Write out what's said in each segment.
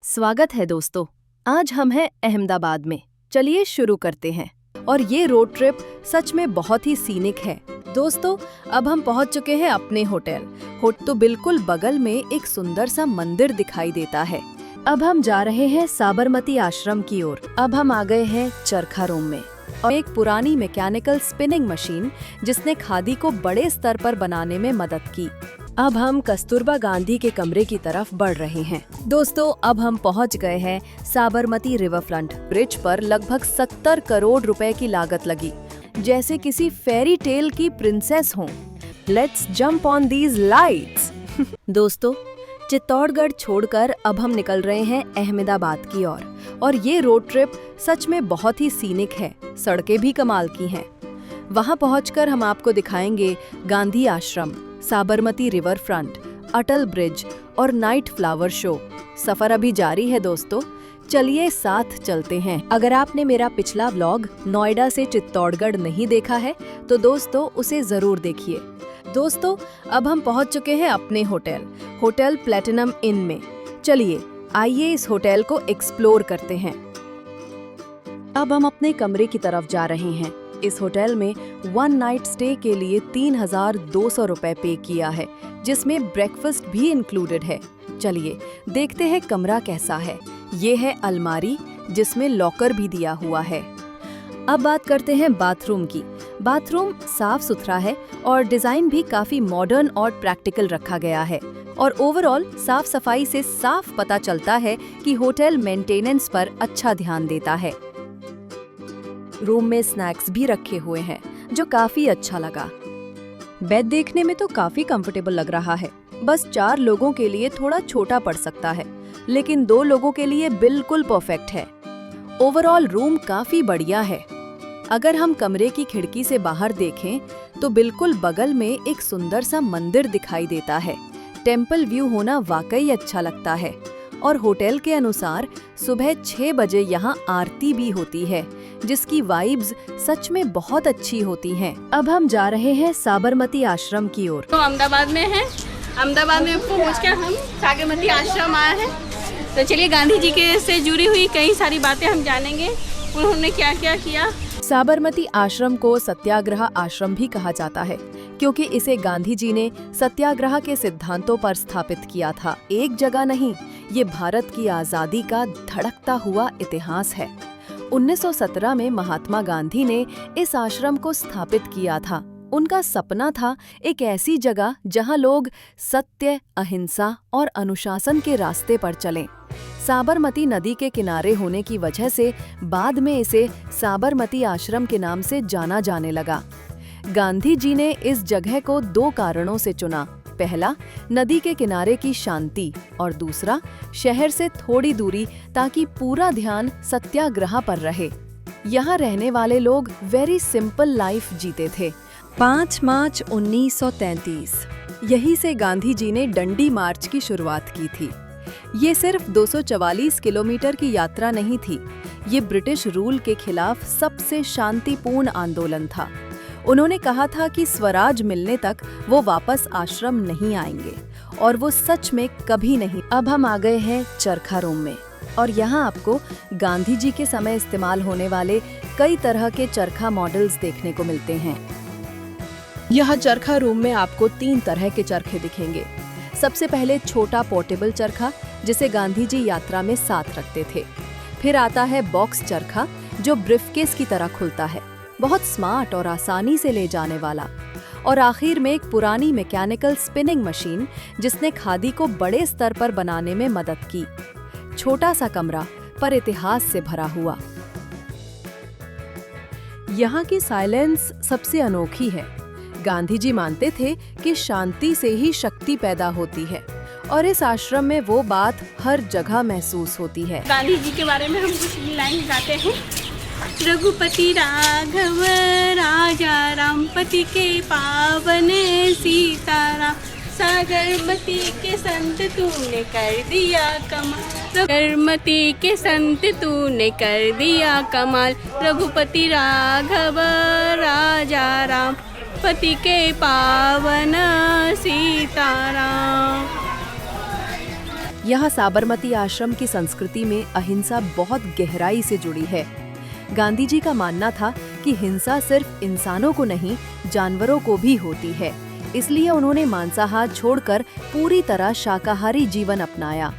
स्वागत है दोस्तों। आज हम हैं अहमदाबाद में। चलिए शुरू करते हैं। और ये रोड ट्रिप सच में बहुत ही सीनिक है। दोस्तों, अब हम पहुंच चुके हैं अपने होटल। तो बिल्कुल बगल में एक सुंदर सा मंदिर दिखाई देता है। अब हम जा रहे हैं साबरमती आश्रम की ओर। अब हम आ गए हैं चरखा रूम में और एक पुरानी मैकेनिकल स्पिनिंग मशीन जिसने खादी को बड़े स्तर पर बनाने में मदद की। अब हम कस्तूरबा गांधी के कमरे की तरफ बढ़ रहे हैं। दोस्तों, अब हम पहुंच गए हैं साबरमती रिवर फ्रंट। ब्रिज पर लगभग 70 करोड़ रुपए की लागत लगी, जैसे किसी फेरी टेल की प्रिंसेस हो। Let's jump on these lights. दोस्तों, चित्तौड़गढ़ छोड़कर अब हम निकल रहे हैं अहमदाबाद की ओर। और ये रोड ट्रिप सच में बहुत ही सीनिक है। सड़कें भी कमाल की हैं। वहां पहुंचकर हम आपको दिखाएंगे गांधी आश्रम, साबरमती रिवर फ्रंट, अटल ब्रिज और नाइट फ्लावर शो। सफर अभी जारी है दोस्तों, चलिए साथ चलते हैं। अगर आपने मेरा पिछला व्लॉग नोएडा से चित्तौड़गढ़ नहीं देखा है तो दोस्तों उसे जरूर देखिए। दोस्तों, अब हम पहुंच चुके हैं अपने होटल प्लेटिनम इन में। चलिए आइए इस होटल को एक्सप्लोर करते हैं। अब हम अपने कमरे की तरफ जा रहे हैं। इस होटल में 1 नाइट स्टे के लिए 3200 रुपए पे किया है, जिसमें ब्रेकफास्ट भी इंक्लूडेड है। चलिए देखते हैं कमरा कैसा है। ये है अलमारी जिसमें लॉकर भी दिया हुआ है। अब बात करते हैं बाथरूम की। बाथरूम साफ सुथरा है और डिजाइन भी काफी मॉडर्न और प्रैक्टिकल रखा गया है। और ओवरऑल साफ सफाई से साफ पता चलता है कि होटल मेंटेनेंस पर अच्छा ध्यान देता है। रूम में स्नैक्स भी रखे हुए हैं जो काफी अच्छा लगा। बेड देखने में तो काफी कंफर्टेबल लग रहा है। बस 4 लोगों के लिए थोड़ा छोटा पड़ सकता है, लेकिन 2 लोगों के लिए बिल्कुल परफेक्ट है। ओवरऑल रूम काफी बढ़िया है। अगर हम कमरे की खिड़की से बाहर देखें तो बिल्कुल बगल में एक सुंदर सा मंदिर दिखाई देता है। टेम्पल व्यू होना वाकई अच्छा लगता है। और होटल के अनुसार सुबह 6 बजे यहाँ आरती भी होती है, जिसकी वाइब्स सच में बहुत अच्छी होती हैं। अब हम जा रहे हैं साबरमती आश्रम की ओर। तो अहमदाबाद में है। अहमदाबाद में पहुँचकर हम साबरमती आश्रम आए हैं। तो चलिए गांधी जी के से जुड़ी हुई कई सारी बातें हम जानेंगे, उन्होंने क्या क्या किया। साबरमती आश्रम को सत्याग्रह आश्रम भी कहा जाता है, क्योंकि इसे गांधी जी ने सत्याग्रह के सिद्धांतों पर स्थापित किया था। एक जगह नहीं, ये भारत की आजादी का धड़कता हुआ इतिहास है। 1917 में महात्मा गांधी ने इस आश्रम को स्थापित किया था। उनका सपना था एक ऐसी जगह जहां लोग सत्य, अहिंसा और अनुशासन के रास्ते पर चलें। साबरमती नदी के किनारे होने की वजह से बाद में इसे साबरमती आश्रम के नाम से जाना जाने लगा। गांधी जी ने इस जगह को 2 कारणों से चुना। पहला, नदी के किनारे की शांति, और दूसरा, शहर से थोड़ी दूरी, ताकि पूरा ध्यान सत्याग्रह पर रहे। यहाँ रहने वाले लोग वेरी सिंपल लाइफ जीते थे। 5 मार्च 1933 यहीं से गांधी जी ने डंडी मार्च की शुरुआत की थी। ये सिर्फ 244 किलोमीटर की यात्रा नहीं थी। ये ब्रिटिश रूल के खिलाफ सबसे शांतिपूर्ण आंदोलन था। उन्होंने कहा था कि स्वराज मिलने तक वो वापस आश्रम नहीं आएंगे, और वो सच में कभी नहीं। अब हम आ गए हैं चरखा रूम में, और यहाँ आपको गांधी जी के समय इस्तेमाल होने वाले कई तरह के चरखा मॉडल्स देखने को मिलते हैं। यहाँ चरखा रूम में आपको 3 तरह के चरखे दिखेंगे। सबसे पहले छोटा पोर्टेबल चरखा, जिसे गांधी जी यात्रा में साथ रखते थे। फिर आता है बॉक्स चरखा, जो ब्रीफकेस की तरह खुलता है, बहुत स्मार्ट और आसानी से ले जाने वाला। और आखिर में एक पुरानी मैकेनिकल स्पिनिंग मशीन, जिसने खादी को बड़े स्तर पर बनाने में मदद की। छोटा सा कमरा पर इतिहास से भरा हुआ। यहाँ की साइलेंस सबसे अनोखी है। गांधी जी मानते थे कि शांति से ही शक्ति पैदा होती है, और इस आश्रम में वो बात हर जगह महसूस होती है। गांधी जी के बारे में हम कुछ लाइन गाते हैं। रघुपति राघव राजा राम, पति के पावन सीताराम, सागरमती के संत तूने कर दिया कमाल, सागरमती के संत तूने कर दिया कमाल, रघुपति राघव राजा राम, पति के पावन सीताराम। यहाँ साबरमती आश्रम की संस्कृति में अहिंसा बहुत गहराई से जुड़ी है। गांधी जी का मानना था कि हिंसा सिर्फ इंसानों को नहीं, जानवरों को भी होती है। इसलिए उन्होंने मांसाहार छोड़कर पूरी तरह शाकाहारी जीवन अपनाया।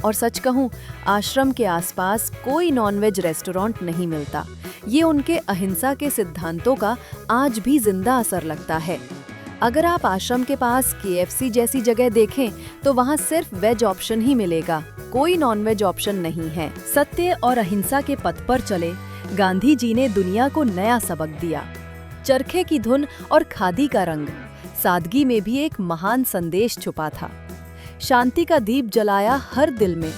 और सच कहूँ, आश्रम के आसपास कोई नॉनवेज रेस्टोरेंट नहीं मिलता। ये उनके अहिंसा के सिद्धांतों का आज भी जिंदा असर लगता है। अगर आप आश्रम के पास KFC जैसी जगह देखें तो वहाँ सिर्फ वेज ऑप्शन ही मिलेगा, कोई नॉनवेज ऑप्शन नहीं है। सत्य और अहिंसा के पथ पर चले गांधी जी ने दुनिया को नया सबक दिया। चरखे की धुन और खादी का रंग, सादगी में भी एक महान संदेश छुपा था। शांति का दीप जलाया हर दिल में,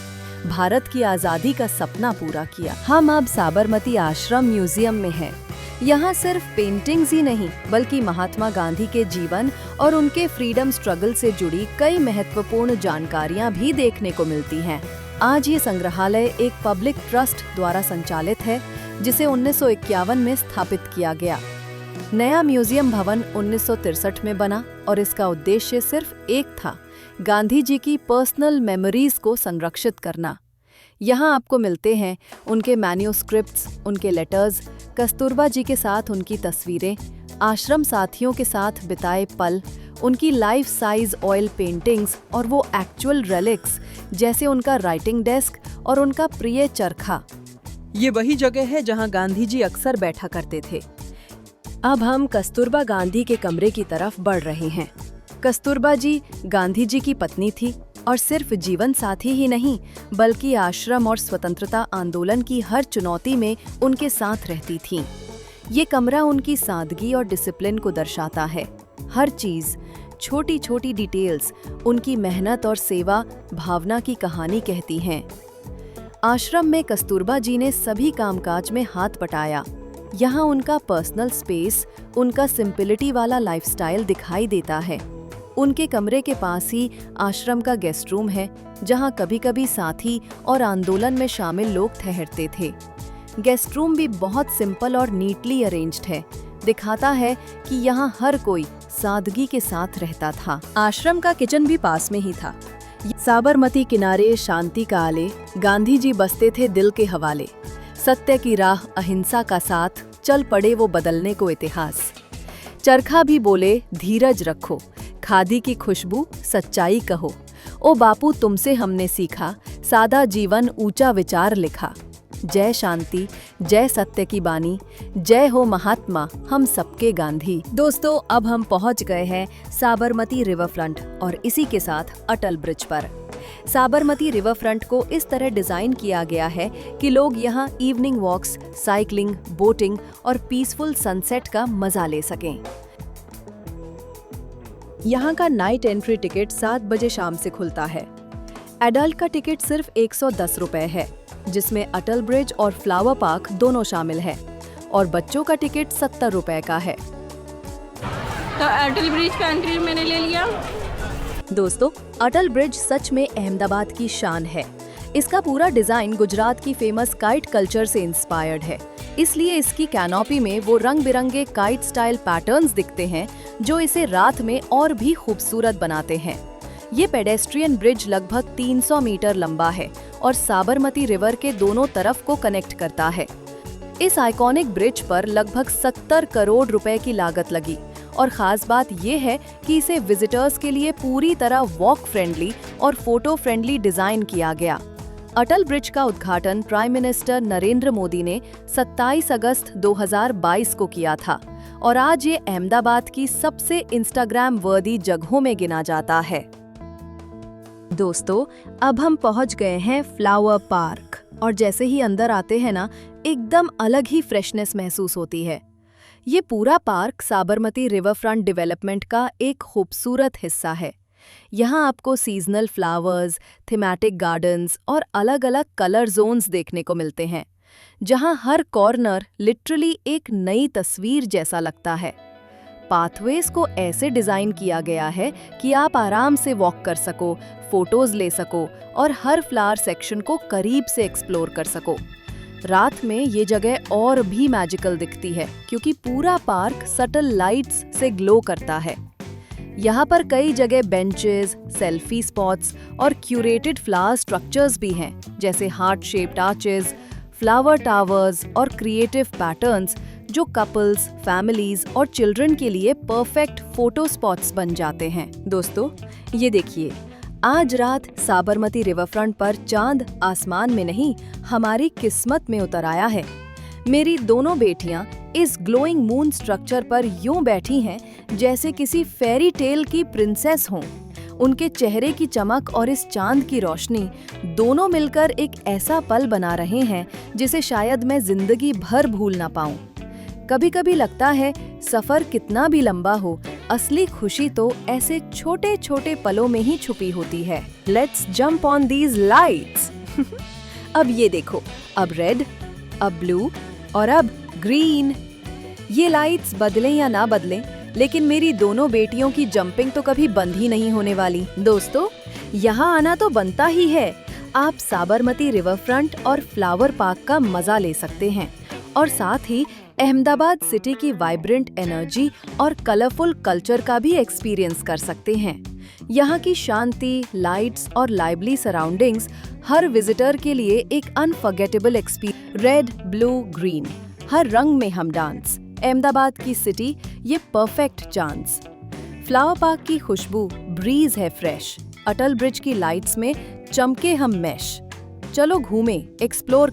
भारत की आजादी का सपना पूरा किया। हम अब साबरमती आश्रम म्यूजियम में हैं। यहाँ सिर्फ पेंटिंग्स ही नहीं, बल्कि महात्मा गांधी के जीवन और उनके फ्रीडम स्ट्रगल से जुड़ी कई महत्वपूर्ण जानकारियाँ भी देखने को मिलती हैं। आज ये संग्रहालय एक पब्लिक ट्रस्ट द्वारा संचालित है, जिसे 1951 में स्थापित किया गया। नया म्यूजियम भवन 1963 में बना और इसका उद्देश्य सिर्फ एक था, गांधी जी की पर्सनल मेमोरीज को संरक्षित करना। यहाँ आपको मिलते हैं उनके मैन्यूस्क्रिप्ट्स, उनके लेटर्स, कस्तूरबा जी के साथ उनकी तस्वीरें, आश्रम साथियों के साथ बिताए पल, उनकी लाइफ साइज ऑयल पेंटिंग्स और वो एक्चुअल रेलिक्स जैसे उनका राइटिंग डेस्क और उनका प्रिय चरखा। ये वही जगह है जहाँ गांधी जी अक्सर बैठा करते थे। अब हम कस्तूरबा गांधी के कमरे की तरफ बढ़ रहे हैं। कस्तूरबा जी गांधी जी की पत्नी थी और सिर्फ जीवन साथी ही नहीं, बल्कि आश्रम और स्वतंत्रता आंदोलन की हर चुनौती में उनके साथ रहती थीं। ये कमरा उनकी सादगी और डिसिप्लिन को दर्शाता है। हर चीज, छोटी छोटी डिटेल्स, उनकी मेहनत और सेवा भावना की कहानी कहती हैं। आश्रम में कस्तूरबा जी ने सभी कामकाज में हाथ बटाया। यहाँ उनका पर्सनल स्पेस, उनका सिंपलिटी वाला लाइफस्टाइल दिखाई देता है। उनके कमरे के पास ही आश्रम का गेस्ट रूम है, जहाँ कभी कभी साथी और आंदोलन में शामिल लोग ठहरते थे। गेस्ट रूम भी बहुत सिंपल और नीटली अरेंज्ड है, दिखाता है कि यहाँ हर कोई सादगी के साथ रहता था। आश्रम का किचन भी पास में ही था। साबरमती किनारे शांति का आले, गांधी जी बसते थे दिल के हवाले। सत्य की राह, अहिंसा का साथ, चल पड़े वो बदलने को इतिहास। चरखा भी बोले धीरज रखो, खादी की खुशबू सच्चाई कहो। ओ बापू तुमसे हमने सीखा, सादा जीवन ऊंचा विचार लिखा। जय शांति, जय सत्य की बानी, जय हो महात्मा हम सबके गांधी। दोस्तों, अब हम पहुंच गए हैं साबरमती रिवर फ्रंट और इसी के साथ अटल ब्रिज पर। साबरमती रिवर फ्रंट को इस तरह डिजाइन किया गया है कि लोग यहाँ इवनिंग वॉक्स, साइकिलिंग, बोटिंग और पीसफुल सनसेट का मजा ले सकें। यहाँ का नाइट एंट्री टिकट 7 बजे शाम से खुलता है। एडल्ट का टिकट सिर्फ 110 रुपए है, जिसमें अटल ब्रिज और फ्लावर पार्क दोनों शामिल है, और बच्चों का टिकट 70 रुपए का है। तो अटल ब्रिज का एंट्री मैंने ले लिया। दोस्तों, अटल ब्रिज सच में अहमदाबाद की शान है। इसका पूरा डिजाइन गुजरात की फेमस काइट कल्चर से इंस्पायर्ड है, इसलिए इसकी कैनोपी में वो रंग बिरंगे काइट स्टाइल पैटर्न्स दिखते हैं, जो इसे रात में और भी खूबसूरत बनाते हैं। ये पेडेस्ट्रियन ब्रिज लगभग 300 मीटर लंबा है और साबरमती रिवर के दोनों तरफ को कनेक्ट करता है। इस आइकॉनिक ब्रिज पर लगभग 70 करोड़ रुपए की लागत लगी, और खास बात ये है कि इसे विजिटर्स के लिए पूरी तरह वॉक फ्रेंडली और फोटो फ्रेंडली डिजाइन किया गया। अटल ब्रिज का उद्घाटन प्राइम मिनिस्टर नरेंद्र मोदी ने 27 अगस्त 2022 को किया था, और आज ये अहमदाबाद की सबसे इंस्टाग्राम वर्दी जगहों में गिना जाता है। दोस्तों, अब हम पहुंच गए हैं फ्लावर पार्क, और जैसे ही अंदर आते हैं ना, एकदम अलग ही फ्रेशनेस महसूस होती है। ये पूरा park Sabarmati river front development का एक खूबसूरत हिस्सा है। यहाँ आपको सीजनल फ्लावर्स, थीमैटिक गार्डन्स और अलग-अलग कलर जोन्स देखने को मिलते हैं, जहाँ हर कॉर्नर लिटरली एक नई तस्वीर जैसा लगता है। पाथवेज को ऐसे डिजाइन किया गया है कि आप आराम से वॉक कर सको, फोटोज ले सको और हर फ्लावर सेक्शन को करीब से एक्सप्लोर कर सको। रात में ये जगह और भी मैजिकल दिखती है, क्योंकि पूरा पार्क सटल लाइट्स से ग्लो करता है। यहाँ पर कई जगह बेंचेस, सेल्फी स्पॉट्स और क्यूरेटेड फ्लावर स्ट्रक्चर्स भी हैं, जैसे heart shaped arches, flower towers और क्रिएटिव पैटर्न्स जो कपल्स, फैमिलीज और चिल्ड्रन के लिए परफेक्ट फोटो स्पॉट्स बन जाते हैं। दोस्तों, ये देखिए, आज रात साबरमती रिवर फ्रंट पर चांद आसमान में नहीं, हमारी किस्मत में उतर आया है। मेरी दोनों बेटियां इस ग्लोइंग मून स्ट्रक्चर पर यूं बैठी हैं जैसे किसी फेरी टेल की प्रिंसेस हों। उनके चेहरे की चमक और इस चांद की रोशनी दोनों मिलकर एक ऐसा पल बना रहे हैं जिसे शायद मैं जिंदगी भर भूल ना पाऊं। कभी कभी लगता है सफर कितना भी लंबा हो, असली खुशी तो ऐसे छोटे छोटे पलों में ही छुपी होती है। Let's jump on these lights. अब ये देखो, अब रेड, अब ब्लू और अब ग्रीन। ये लाइट्स बदलें या ना बदलें, लेकिन मेरी दोनों बेटियों की जंपिंग तो कभी बंद ही नहीं होने वाली। दोस्तों, यहाँ आना तो बनता ही है। आप साबरमती रिवर फ्रंट और फ्लावर पार्क का मजा ले सकते हैं और साथ ही अहमदाबाद सिटी की वाइब्रेंट एनर्जी और कलरफुल कल्चर का भी एक्सपीरियंस कर सकते हैं। यहाँ की शांति, लाइट्स और लाइवली सराउंडिंग्स हर विजिटर के लिए एक unforgettable experience. Red, blue, green, हर रंग में हम डांस। अहमदाबाद की सिटी, ये परफेक्ट चांस। फ्लावर पार्क की खुशबू, ब्रीज है फ्रेश। अटल ब्रिज की लाइट्स में चमके हम मैश। चलो घूमें, एक्सप्लोर